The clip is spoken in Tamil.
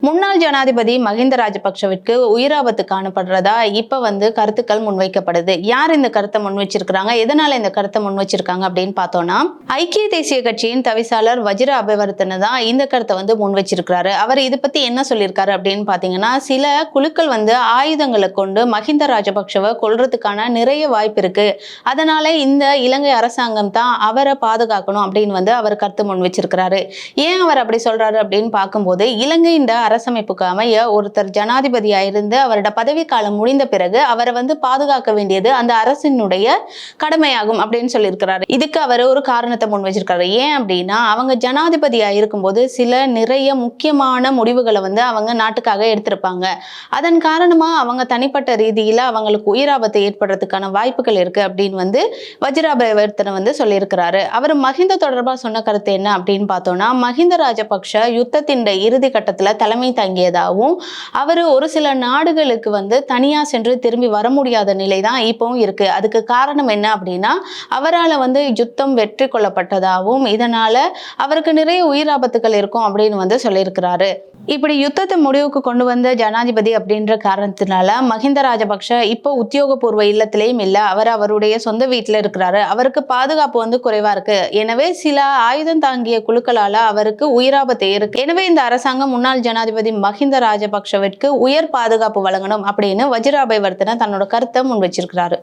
முன்னாள் ஜனாதிபதி மஹிந்த ராஜபக்ஷவிற்கு உயிராபத்து காணப்படுறதா இப்ப கருத்துக்கள் முன்வைக்கப்படுது. யார் இந்த கருத்தை முன் வச்சிருக்காங்க, எதனால இந்த கருத்தை முன் வச்சிருக்காங்க அப்படின்னு பார்த்தோம்னா, ஐக்கிய தேசிய கட்சியின் தவிசாளர் வஜிர அபேவர்தன தான் இந்த கருத்தை முன் வச்சிருக்கிறாரு. அவர் இதை பத்தி என்ன சொல்லியிருக்காரு அப்படின்னு பாத்தீங்கன்னா, சில குழுக்கள் ஆயுதங்களை கொண்டு மஹிந்த ராஜபக்ஷவை கொல்றதுக்கான நிறைய வாய்ப்பு இருக்கு, அதனால இந்த இலங்கை அரசாங்கம் தான் அவரை பாதுகாக்கணும் அப்படின்னு அவர் கருத்து முன் வச்சிருக்கிறாரு. ஏன் அவர் அப்படி சொல்றாரு அப்படின்னு பார்க்கும்போது, இலங்கை இந்த அரசமைப்புக்கு அமைய ஒருத்தர் ஜனாதிபதியா இருந்து அவரோட பதவி காலம் முடிந்த பிறகு அவரை பாதுகாக்க வேண்டியது அந்த அரசினுடைய கடமையாகும் அப்படின்னு சொல்லியிருக்கிறாரு. இதுக்கு அவர் ஒரு காரணத்தை முன் வச்சிருக்காரு. ஏன் அப்படின்னா, அவங்க ஜனாதிபதியா இருக்கும்போது சில நிறைய முக்கியமான முடிவுகளை அவங்க நாட்டுக்காக எடுத்திருப்பாங்க. அதன் காரணமா அவங்க தனிப்பட்ட ரீதியில அவங்களுக்கு உயிராபத்து ஏற்படுறதுக்கான வாய்ப்புகள் இருக்கு அப்படின்னு வஜிர அபேவர்தன சொல்லியிருக்கிறாரு. அவர் மஹிந்த தொடர்பா சொன்ன கருத்து என்ன அப்படின்னு பார்த்தோம்னா, மஹிந்த ராஜபக்ஷ யுத்தத்தின் இறுதி கட்டத்துல தலைமை தாங்கியதாகவும் அவர் ஒரு சில நாடுகளுக்கு தனியா சென்று திரும்பி வர முடியாத நிலை தான் இப்பவும் இருக்கு. அதுக்கு காரணம் என்ன அப்படின்னா, அவரால் யுத்தம் வெற்றி கொள்ளப்பட்டதாகவும் இதனால அவருக்கு நிறைய உயிராபத்துகள் இருக்கும் அப்படின்னு சொல்லியிருக்கிறாரு. இப்படி யுத்தத்தை முடிவுக்கு கொண்டு வந்த ஜனாதிபதி அப்படின்ற காரணத்தினால மஹிந்த ராஜபக்ஷ இப்போ உத்தியோகபூர்வ இல்லத்திலேயும் இல்லை, அவர் அவருடைய சொந்த வீட்டில் இருக்கிறாரு. அவருக்கு பாதுகாப்பு குறைவா இருக்கு. எனவே சில ஆயுதம் தாங்கிய குழுக்களால அவருக்கு உயிராபத்து இருக்கு. எனவே இந்த அரசாங்கம் முன்னாள் ஜனாதிபதி மஹிந்த ராஜபக்ஷவிற்கு உயர் பாதுகாப்பு வழங்கணும் அப்படின்னு வஜிர அபேவர்தன தன்னோட கருத்தை முன் வச்சிருக்கிறாரு.